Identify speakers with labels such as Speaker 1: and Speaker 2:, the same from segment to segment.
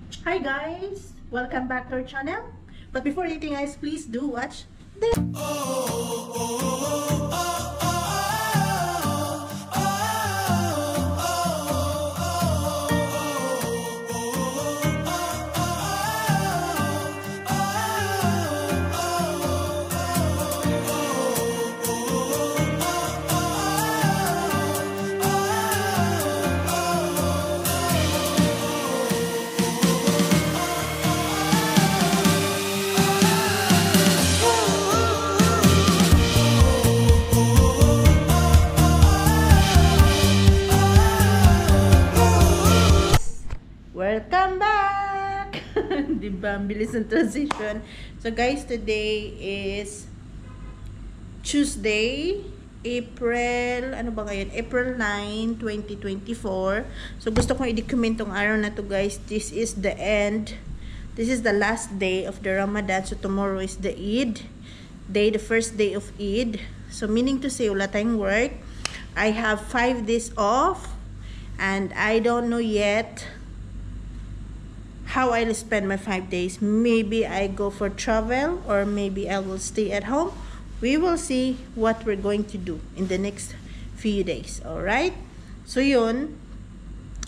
Speaker 1: Hi guys! Welcome back to our channel. But before anything guys, please do watch this. Welcome back! Diba? Ang bilis ng transition. So guys, today is Tuesday, April 9, 2024. So gusto kong i-document tong araw na to guys. This is the end. This is the last day of the Ramadan. So tomorrow is the Eid day, the first day of Eid. So meaning to say, wala tayong work. I have 5 days off. And I don't know yet how I'll spend my 5 days. Maybe I go for travel or maybe I will stay at home. We will see what we're going to do in the next few days. Alright? So yun,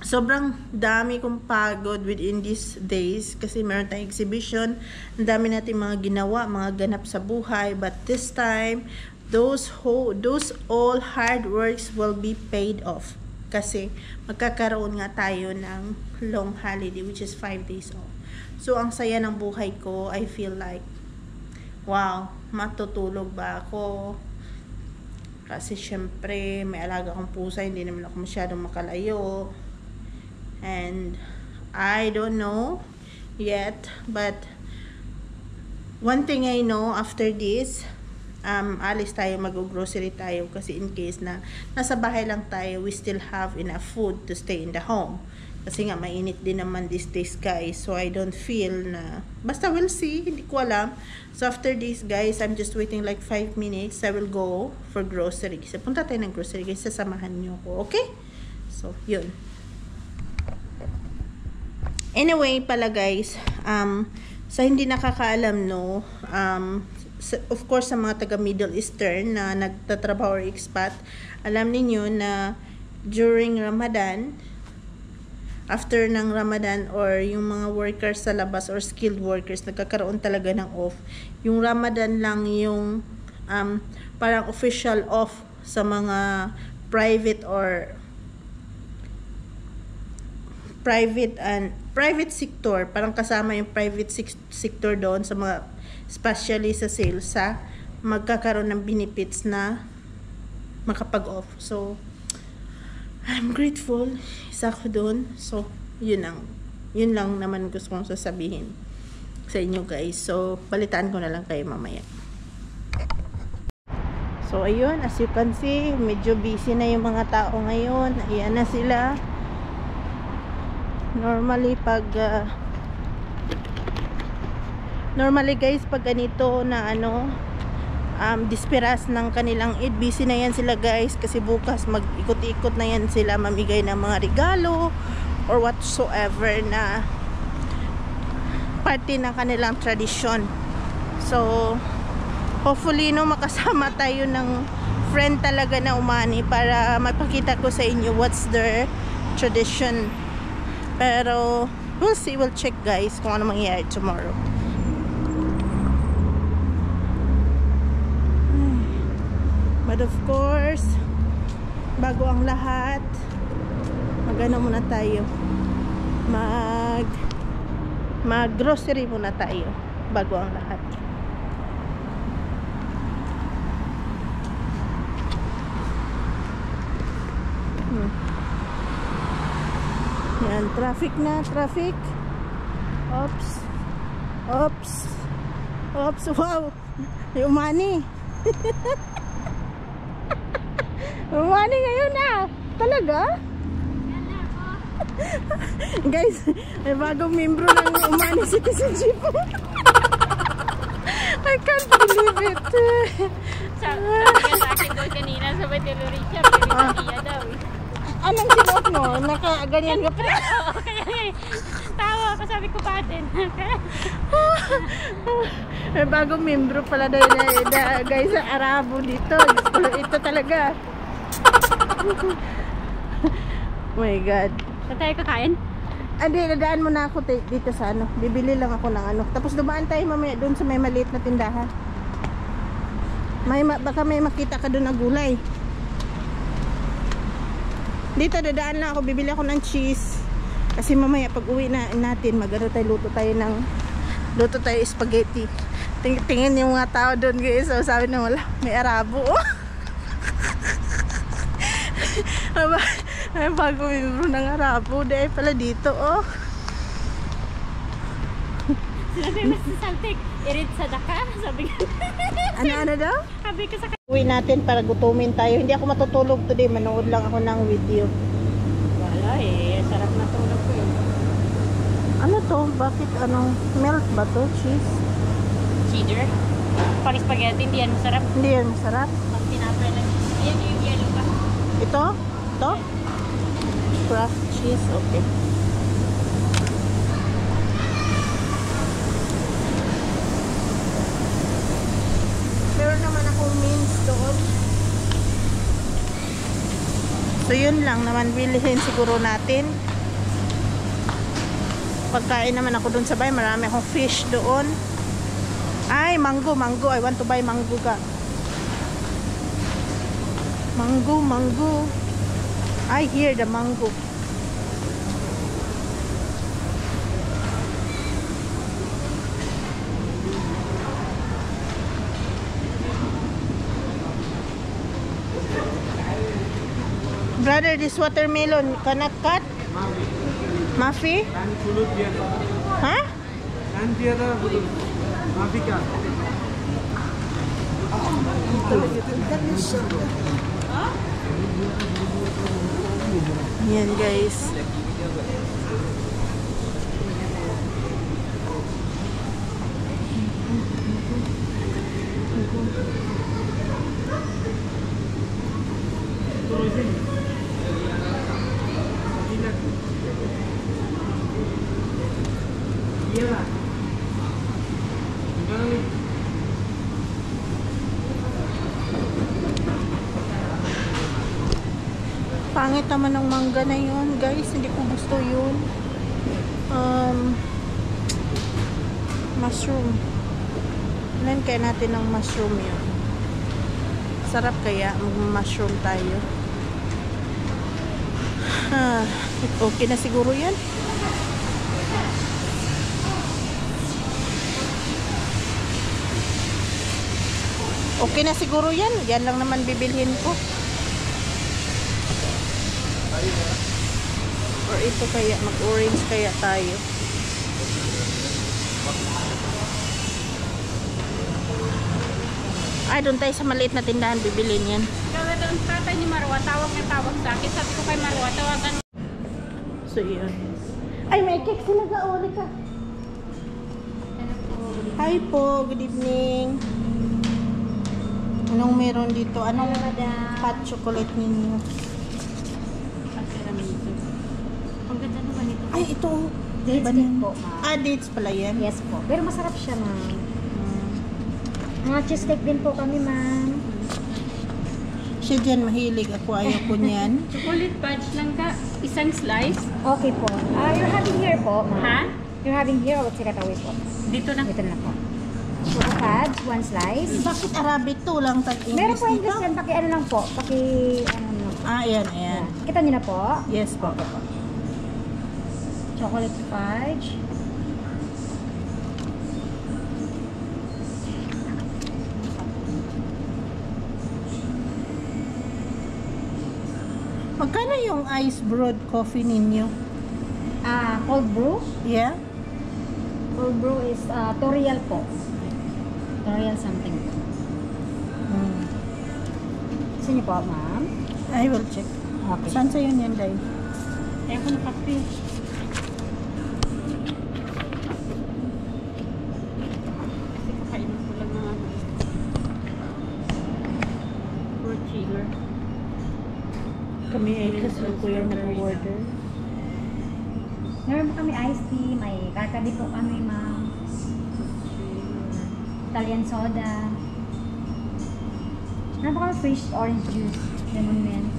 Speaker 1: sobrang dami kong pagod within these days kasi meron tayong exhibition. Ang dami natin mga ginawa, mga ganap sa buhay. But this time, those all hard works will be paid off. Kasi magkakaroon nga tayo ng long holiday which is 5 days off. So ang saya ng buhay ko, I feel like wow, matutulog ba ako? Kasi syempre may alaga akong pusa, hindi naman ako masyadong makalayo. And I don't know yet, but one thing I know after this, alis tayo, mag-grocery tayo kasi in case na nasa bahay lang tayo, we still have enough food to stay in the home kasi nga mainit din naman these days guys. So I don't feel na, basta we'll see, hindi ko alam. So after this guys, I'm just waiting like 5 minutes, I will go for grocery. So punta tayo ng grocery guys, sasamahan nyo ko, okay? So yun, anyway pala guys, sa hindi nakakaalam no, of course sa mga taga Middle Eastern na nagtatrabaho or expat, alam niyo na during Ramadan, after ng Ramadan or yung mga workers sa labas or skilled workers, nagkakaroon talaga ng off. Yung Ramadan lang yung parang official off sa mga private or private sector, parang kasama yung private sector doon sa mga especially sa sales, magkakaroon ng benefits na makapag-off. So, I'm grateful. Isa ko doon. So, yun lang naman gusto kong sasabihin sa inyo guys. So, balitaan ko na lang kayo mamaya. So, ayun. As you can see, medyo busy na yung mga tao ngayon. Ayan na sila. Normally guys, pag ganito na disperas ng kanilang Eid, busy na yan sila guys kasi bukas mag-ikot-ikot na yan sila, mamigay ng mga regalo or whatsoever na party ng kanilang tradisyon. So hopefully no, makasama tayo ng friend talaga na umani para mapakita ko sa inyo what's their tradition. Pero we'll see, we'll check guys kung ano mangyayari tomorrow. But of course, bago ang lahat, mag-ano muna tayo, mag-grocery muna tayo bago ang lahat. Yan, traffic na, traffic. Oops. Wow, yung money. Umani ngayon na. Talaga? Guys, may bagong membro ng Umani Citizenship. I can't believe it.
Speaker 2: Sabi niya sa akin doon kanina, sabi ni Loricia, pinipatiya daw.
Speaker 1: Anong sinuot mo? Naka-ganyan ka pa?
Speaker 2: Oo, kaya tawa ko, sabi sabi ko pa din.
Speaker 1: May bagong membro pala na guys sa Arabo dito. Ito talaga. Oh my God.
Speaker 2: Saan tayo kakain?
Speaker 1: Hindi, nadaan mo na ako dito sa ano. Bibili lang ako ng ano. Tapos dumaan tayo mamaya doon sa may maliit na tindahan. Baka may makita ka doon na gulay. Dito dadaan lang ako. Bibili ako ng cheese. Kasi mamaya pag uwi natin, luto tayo spaghetti. Tingin yung mga tao doon guys. So, sabi na wala, may Arabo. Ay, bago membro ng Arabo. Dahil pala dito, oh.
Speaker 2: Sinabi mo sa Saltik, irid sa daka. Sabi ko.
Speaker 1: Ano daw?
Speaker 2: Sabi ko sa
Speaker 1: Uwi natin para gutumin tayo. Hindi ako matutulog today. Manood lang ako ng video.
Speaker 2: wala eh. Sarap na tulog ko yun.
Speaker 1: Ano to? Bakit anong melt ba to? Cheese?
Speaker 2: Cheddar. Pang spaghetti, hindi yan masarap.
Speaker 1: Hindi yan masarap.
Speaker 2: Pag tinapay lang. Yan yung yellow ba?
Speaker 1: Ito? Ito? Craft cheese. Okay. Meron naman akong mince doon. So yun lang naman bilhin siguro natin. Pagkain naman ako doon sa bahay. Marami akong fish doon. Ay, mango. I want to buy mango ka. Mango. I hear the mango. Brother, this watermelon cannot cut? Mafi? Huh? Yan guys. Pangit naman ng mangga na yun, guys. Hindi ko gusto yun. Mushroom. Ilan kaya natin ng mushroom yun? Sarap kaya mag-mushroom tayo. Okay na siguro yan. Okay na siguro yan. Yan lang naman bibilhin ko. Or ito kaya, mag-orange kaya tayo. Ay, doon tayo sa maliit na tindahan, bibilin yan.
Speaker 2: Kaya doon tatay ni Marwa, tawag sa akin. Sabi ko kay Marwa, tawagan.
Speaker 1: So, yun. Ay, may cake sila ka, Orika. Hi po, good evening. Anong meron dito? Anong hot chocolate ninyo?
Speaker 2: Ang ganda naman ito.
Speaker 1: Ay, ito.
Speaker 3: Dates
Speaker 1: Ba
Speaker 3: cake
Speaker 1: yan?
Speaker 3: po, ma'am.
Speaker 1: Ah, dates pala yan?
Speaker 3: Yes po. Pero masarap siya, ma'am. Mga cheese cake din po kami, ma'am.
Speaker 1: Siya dyan, mahilig. Ako, ayaw ko niyan.
Speaker 2: Chocolate fudge lang ka. Isang slice.
Speaker 3: Okay po. You're having here po, ma'am.
Speaker 2: Ha?
Speaker 3: You're having here or take it away po?
Speaker 2: Dito na.
Speaker 3: Dito na po. Choco fudge, one slice.
Speaker 1: Bakit Arabic to lang tag-English
Speaker 3: Meron po
Speaker 1: dito?
Speaker 3: English yan. Paki ano lang po. Paki ano lang po.
Speaker 1: Ah, ayan, ayan.
Speaker 3: Kita niyo na po.
Speaker 1: Yes po.
Speaker 3: Chocolate fudge.
Speaker 1: Magkano yung ice brewed coffee ninyo?
Speaker 3: Cold brew.
Speaker 1: Yeah?
Speaker 3: Cold brew is Toriel po. Toriel something. Gusto niyo po, ma'am?
Speaker 1: I will check.
Speaker 3: Okay.
Speaker 1: Saan sa'yo yan, Day?
Speaker 2: Kaya ko na kape. Kasi kakainin ko lang ng ano. Fruit chiller.
Speaker 1: Kami ay kasul ko yung nag-order.
Speaker 3: Meron po kami iced tea, may Arcade po kami, ma'am. Italian soda. Ano po kami? Fresh orange juice. Lemon mint.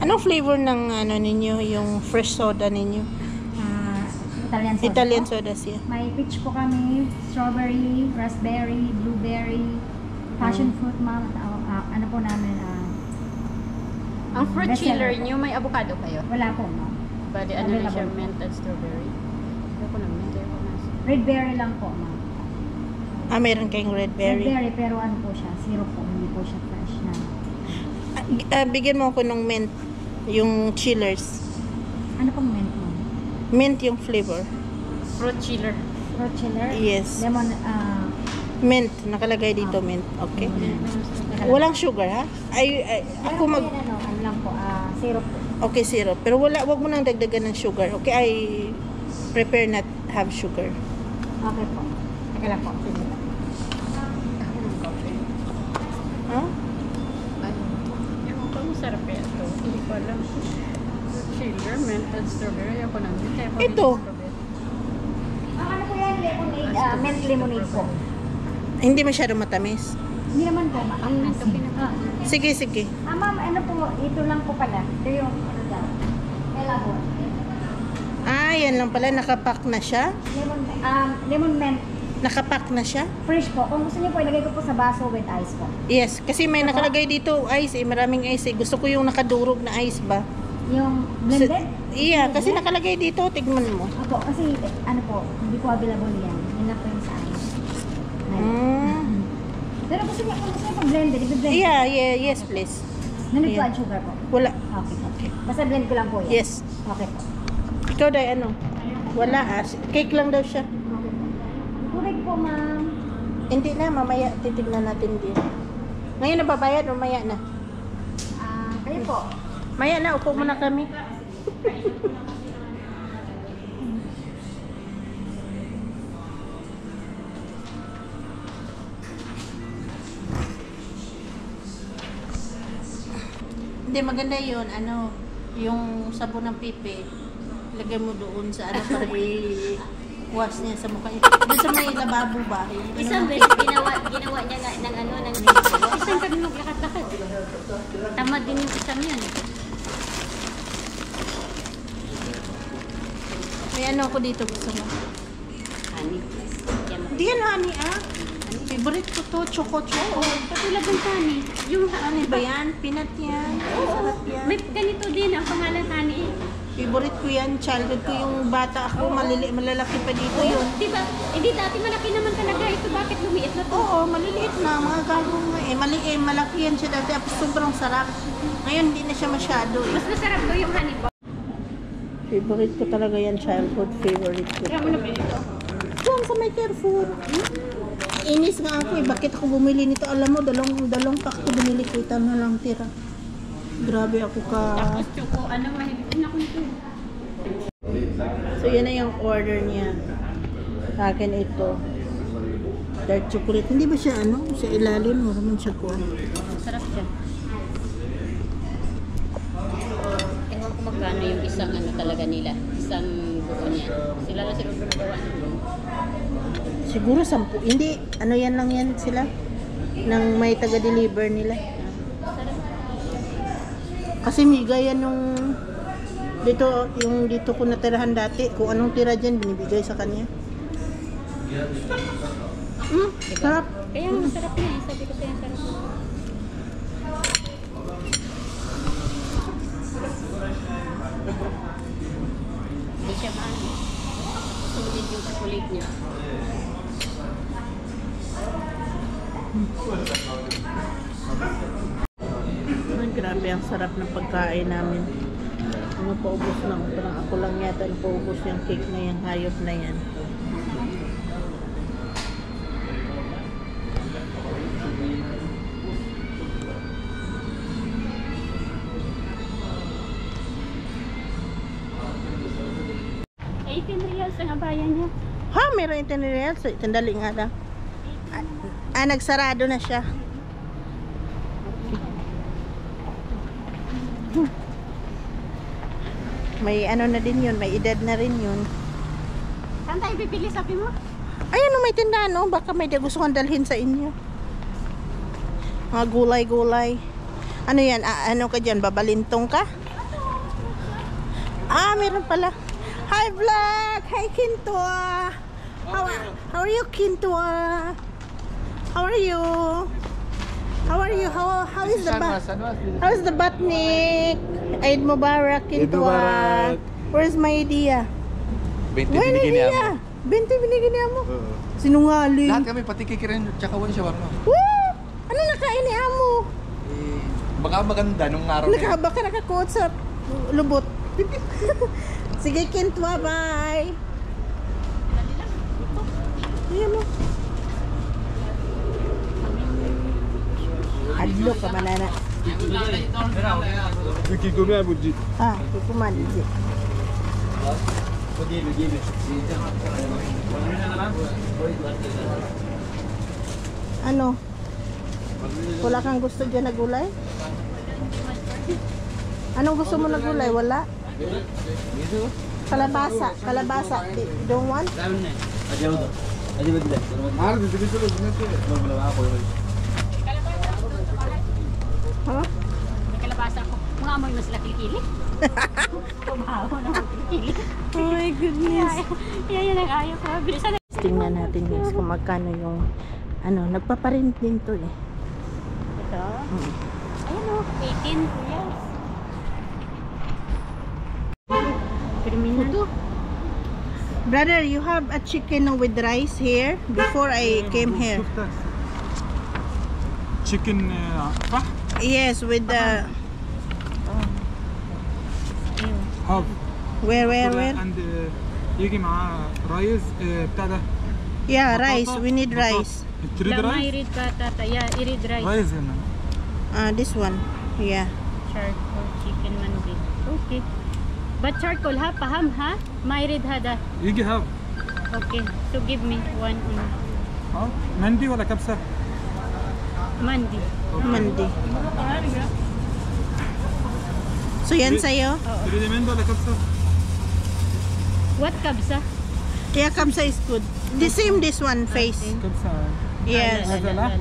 Speaker 1: Anong flavor ng ano ninyo, yung fresh soda ninyo?
Speaker 3: Italian soda.
Speaker 1: Italian
Speaker 3: po.
Speaker 1: soda siya.
Speaker 3: May peach po kami, strawberry, raspberry, blueberry, passion fruit, ma'am. Ano po namin?
Speaker 2: Ang fruit
Speaker 3: Best
Speaker 2: chiller
Speaker 3: seller po.
Speaker 2: nyo, may avocado kayo?
Speaker 3: Wala po, ma'am.
Speaker 2: Bali, ano na siya,
Speaker 3: Available.
Speaker 2: mint at strawberry? Ayoko na mint, ayoko na.
Speaker 3: Red berry lang po, ma'am.
Speaker 1: Meron kayong red
Speaker 3: Red
Speaker 1: berry.
Speaker 3: berry, pero ano po siya? Syrup po, hindi po siya fresh na.
Speaker 1: Bigyan mo ako ng mint, yung chillers.
Speaker 3: Ano pong mint, ma'am?
Speaker 1: Mint yung flavor.
Speaker 2: Fruit chiller.
Speaker 3: Fruit chiller?
Speaker 1: Yes.
Speaker 3: Lemon,
Speaker 1: Mint, nakalagay dito mint. Okay. Walang sugar ha? Ako mag...
Speaker 3: Ano lang po, syrup po.
Speaker 1: Okay, syrup. Pero wag mo nang dagdagan ng sugar. Okay, I prepare not have sugar.
Speaker 3: Okay po. Teka lang po.
Speaker 1: Huh?
Speaker 2: Ay, ewan ko, masarap kaya ito. Hindi ko alam. Fruit chiller, mint at strawberry. Ayoko na mint. Ayoko na
Speaker 1: Ito.
Speaker 2: strawberry.
Speaker 3: Ano po yan? Lemonade, mint lemonade po.
Speaker 1: Hindi masyado matamis.
Speaker 3: Hindi naman po, ma'am.
Speaker 2: Ito pinaka.
Speaker 1: Sige, sige.
Speaker 3: Ma'am, ano po, ito lang po pala. Ito yung, ano daw, melabo.
Speaker 1: Yan lang pala. Nakapack na siya.
Speaker 3: Lemon mint.
Speaker 1: Nakapack na siya.
Speaker 3: Fresh po. Kung gusto niyo po, ilagay ko po sa baso with ice po.
Speaker 1: Yes, kasi may nakalagay dito ice eh. Maraming ice eh. Gusto ko yung nakadurog na ice ba?
Speaker 3: Yung blended?
Speaker 1: Iya, kasi nakalagay dito. Tignan mo.
Speaker 3: Opo, kasi ano po, hindi po available yan. Yan lang po yung sa akin. Pero kung gusto niyo po blended, i-blend.
Speaker 1: Yeah, yes, please.
Speaker 3: Nandito
Speaker 1: Yeah.
Speaker 3: add sugar po.
Speaker 1: Wala.
Speaker 3: Okay po. Basta blend ko lang po yan.
Speaker 1: Yes.
Speaker 3: Okay po.
Speaker 1: Ikaw dahil ano? Wala Cake lang daw siya.
Speaker 3: Okay po. Tubig po, ma'am.
Speaker 1: Hindi na, mamaya titignan natin din. Ngayon na babayad o maya na?
Speaker 3: Kayo po.
Speaker 1: Maya na, upo muna kami. Hindi, maganda yun. Ano, yung sabon ng pipi, lagay mo doon sa ano para i-wash niya sa mukha. Doon sa may lababo ba?
Speaker 2: Isang beses ginawa niya nga ng ano, ng dito. Isang kami maglakad-lakad. Tamad din yung isang yun.
Speaker 1: May ano ako dito gusto mo.
Speaker 2: Honey.
Speaker 1: Hindi yan honey Favorite ko to, choco-choco.
Speaker 2: Katulad ng honey. Yung
Speaker 1: Ano ba yan? Peanut yan. Sarap yan.
Speaker 2: may ganito din ang pangalan honey.
Speaker 1: Favorite ko yan. Childhood ko yung bata ako. Malalaki pa dito yun.
Speaker 2: Di ba? Hindi dati malaki naman talaga ito. Bakit lumiit na to?
Speaker 1: Oo, maliliit na. Mga gagawin nga eh. Malaki yan siya dati. Sobrang sarap. Ngayon, hindi na siya masyado eh.
Speaker 2: Mas masarap to yung honey bar.
Speaker 1: Favorite ko talaga yan. Childhood favorite ko.
Speaker 2: Kaya mo na ba ito?
Speaker 1: Doon sa may Carrefour. Inis nga ako eh. Bakit ako bumili nito? Alam mo, dalawang pack ko binili ko. Ito na lang tira. Grabe ako ka.
Speaker 2: Tapos choco, ano, mahigit din ako nito.
Speaker 1: So, yan na yung order niya. Sa akin ito. Dark chocolate. Hindi ba siya ano? Sa ilalim. Maraming siya ko.
Speaker 2: Sarap siya. Ewan ko magkano yung isang ano talaga nila. Isang buo niya. Sila lang siguro gumagawa nito.
Speaker 1: Siguro 10. Hindi. Ano yan lang yan sila? Nang may taga-deliver nila. Kasi miga yan yung dito ko natirahan dati. Kung anong tira dyan, binibigay sa kanya. Sarap.
Speaker 2: Kaya nga masarap niya eh. Sabi ko kaya sarap niya. Hindi siya maano. Sulit yung chocolate niya.
Speaker 1: Ay, grabe ang sarap ng pagkain namin. Ano paubos lang. Parang ako lang yata ang paubos yung cake na yung hayop na yan.
Speaker 2: $18 ang abayan niya.
Speaker 1: Ha? Meron itinerary? Sandali nga lang. Nagsarado na siya. May ano na din yun. May edad na rin yun.
Speaker 2: Saan tayo pipili, sabi mo?
Speaker 1: Ayan o, may tindahan o. Baka may gusto kong dalhin sa inyo. Mga gulay-gulay. Ano yan? Ano ka dyan? Babalintong ka? Meron pala. Hi, vlog! Hi, Kintua! How are you, Kintua? How are you? How are you? How is the how is the Batnik? Eid Mubarak, Kintua. Where's my idea?
Speaker 4: 20
Speaker 1: Where
Speaker 4: binigyan niya
Speaker 1: idea? 20 binigyan mo?
Speaker 4: Oo.
Speaker 1: Sinungaling.
Speaker 4: Lahat kami, pati kikirin, tsaka one shawarma.
Speaker 1: Woo! Ano nakain ni Amo?
Speaker 4: Eh, baka maganda nung araw na yun.
Speaker 1: Baka nakakuot sa lubot. Sige, Kintua, bye! Ayan o. Hadlo ka manana. Kukuman. Ano? Wala kang gusto dyan na gulay? Anong gusto mo na gulay? Wala? Kalabasa. Don't want? Huh?
Speaker 2: May kalabasa ako. Mga amoy mas lakikili. Kumahawa na makikili.
Speaker 1: Oh my goodness.
Speaker 2: Yan ang ayaw ko. Bilisan na.
Speaker 1: Tingnan natin guys kung magkano yung nagpaparent din to eh.
Speaker 2: Ito. Ayan o. 18. Yes. Criminal.
Speaker 1: Brother, you have a chicken with rice here before I came here.
Speaker 5: Chicken صح؟
Speaker 1: Yes, with the
Speaker 5: هاف
Speaker 1: where?
Speaker 5: and يجي معاه رايز بتاع ده
Speaker 1: Yeah, rice. We need rice.
Speaker 5: تريد
Speaker 2: Lama
Speaker 5: رايز؟
Speaker 2: irid ka tata. Yeah, irid rice.
Speaker 5: رايز هنا
Speaker 1: This one. Yeah.
Speaker 2: Charcoal chicken mandi. Okay. But charcoal ha? Paham ha? Mairid hada.
Speaker 5: يجي هاف
Speaker 2: Okay. So give me one
Speaker 5: مندي ولا كبسة؟
Speaker 2: mandi.
Speaker 1: Mandi. So yan sa'yo?
Speaker 5: تريد مندي ولا كبسة؟
Speaker 2: What kabsa?
Speaker 1: Yeah, kamsa is good. The same this one face.
Speaker 5: كبسة
Speaker 1: Yes.
Speaker 5: هذا لا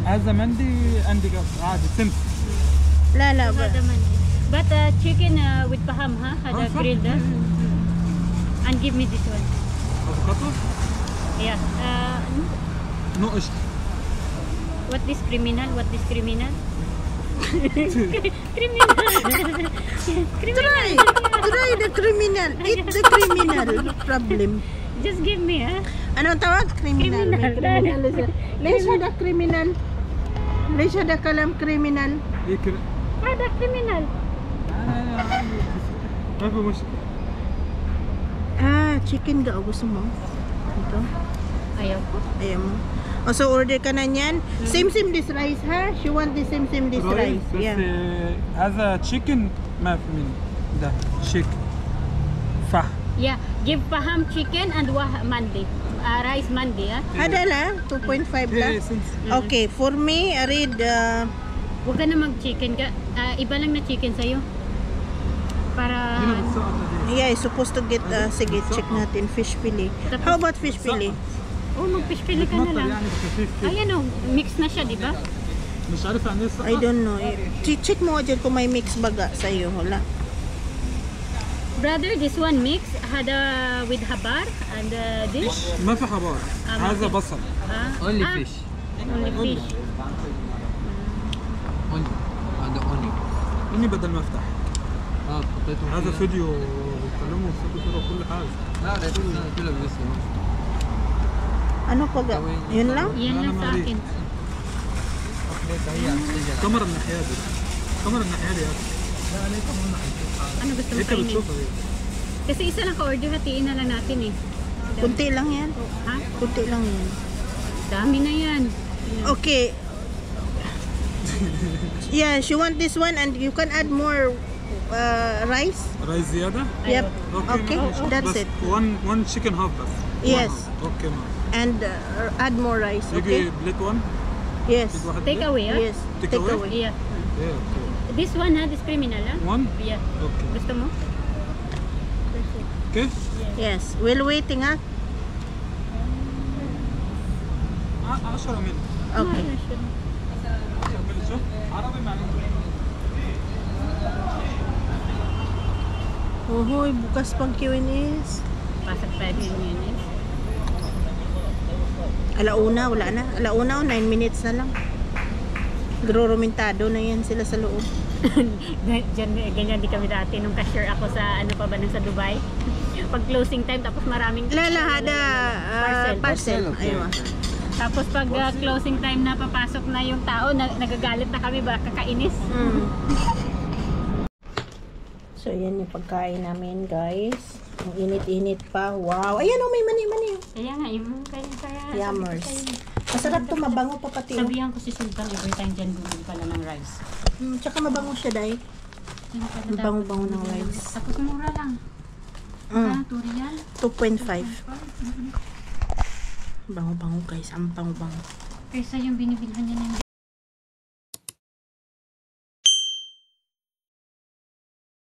Speaker 5: هذا مندي عندي كبسة عادي سمس
Speaker 1: La.
Speaker 2: Hada mandi. But chicken with paham ha? Hada
Speaker 5: Oh,
Speaker 2: grilled ha? And give me this one.
Speaker 5: هذا قطر؟
Speaker 2: Yeah.
Speaker 5: نو قشط
Speaker 2: What is criminal? What is criminal? Criminal.
Speaker 1: Try the criminal. Eat the criminal. No problem.
Speaker 2: Just give me ha?
Speaker 1: Anong tawag? Criminal. May
Speaker 2: Criminal.
Speaker 1: criminal. Leisha the criminal. Leisha the kalam criminal.
Speaker 5: يكر
Speaker 2: Hada criminal.
Speaker 5: ما في مشكلة
Speaker 1: Chicken ga. Gusto mo? Ito.
Speaker 2: Ayaw ko.
Speaker 1: Ayan mo. So order ka na niyan. Same this rice ha? She want the same this
Speaker 5: رايز
Speaker 1: rice.
Speaker 5: بس
Speaker 1: Yeah.
Speaker 5: هذا تشيكن ما في منه ده شيك فح
Speaker 2: Yeah. Give paham chicken and mandi. Rice mandi ha?
Speaker 1: Hada la? 2.5 la? Okay, for me, I read
Speaker 2: Huwag ka na mag-chicken ka. Iba lang na chicken sa'yo. Para...
Speaker 1: yeah, I supposed to get sige, check natin fish fillet. How about fish fillet?
Speaker 2: Oh, mag-fish fillet ka na lang. Ayan o, mix na siya, di ba?
Speaker 5: مش عارف يعني ايه
Speaker 1: I don't know. Check mo dyan kung may mix baga sa'yo. Wala.
Speaker 2: Brother, this one mix hada with habar and dish.
Speaker 5: ما في حبار
Speaker 2: ما
Speaker 5: هذا
Speaker 2: في.
Speaker 5: بصل
Speaker 4: Only fish.
Speaker 2: Only fish.
Speaker 4: Only. هذا only.
Speaker 5: اني بدل ما افتح
Speaker 4: حطيته
Speaker 5: هذا
Speaker 4: فيها.
Speaker 5: فيديو بيتكلموا ويسووا صورة وكل حاجة
Speaker 4: لا لا كله بس
Speaker 1: Ano baga? Yun lang?
Speaker 2: Yan lang sa akin.
Speaker 5: كاميرا الناحية دي كاميرا الناحية دي يا أخي.
Speaker 2: Ano gusto mo
Speaker 5: انت
Speaker 2: kainin?
Speaker 5: بتشوفها دي
Speaker 2: Kasi isa lang ka-order, hatiin na lang natin eh.
Speaker 1: Kunti lang yan.
Speaker 2: Ha?
Speaker 1: Kunti lang yan.
Speaker 2: Dami na yan.
Speaker 1: Okay. Yeah, she want this one and you can add more rice.
Speaker 5: رايز زيادة
Speaker 1: Yep.
Speaker 5: اوكي
Speaker 1: Okay,
Speaker 5: ماشي.
Speaker 1: that's
Speaker 5: بس
Speaker 1: it.
Speaker 5: one chicken half بس
Speaker 1: Yes.
Speaker 5: اوكي ما
Speaker 1: And add more rice, okay?
Speaker 5: يجي بليت 1
Speaker 1: Yes.
Speaker 5: بليت واحد
Speaker 2: Take away ha?
Speaker 1: Yes.
Speaker 5: Take
Speaker 1: Take
Speaker 5: away?
Speaker 1: away.
Speaker 2: Yeah.
Speaker 5: ايه اوكي
Speaker 2: This one ha, this criminal ha?
Speaker 5: 1
Speaker 2: Yeah.
Speaker 5: اوكي
Speaker 2: Gusto mo?
Speaker 5: اوكي
Speaker 1: Yes. We're waiting ha.
Speaker 5: 10 منه.
Speaker 1: Okay.
Speaker 5: شوف عربي مع
Speaker 1: Uhoy, bukas pang Q&As.
Speaker 2: Pasok tayo din yun.
Speaker 1: Alauna, wala na. Alauna o 9 minutes na lang. Grurumentado na yan sila sa loob.
Speaker 2: Ganyan di kami dati nung cashier ako sa ano pa ba nung sa Dubai. Pag closing time tapos maraming
Speaker 1: Lalahada
Speaker 2: Parcel.
Speaker 1: parcel. Ayun.
Speaker 2: Tapos pag closing time na papasok na yung tao, nagagalit na kami ba kakainis.
Speaker 1: So, yan yung pagkain namin, guys. Ang init-init pa. Wow! Ayan o, may mani-mani.
Speaker 2: Kaya nga, yung kaya
Speaker 1: Yummers. Masarap to, mabango pa pati. Oh.
Speaker 2: sabihan ko si Sultan every time dyan bumili pala ng rice.
Speaker 1: Tsaka mabango siya, Day. Ang bango-bango ng rice.
Speaker 2: Tapos mura lang. Turian.
Speaker 1: 2.5. Bango-bango, guys. Ang bango-bango.
Speaker 2: Kaysa yung binibilhan niya ng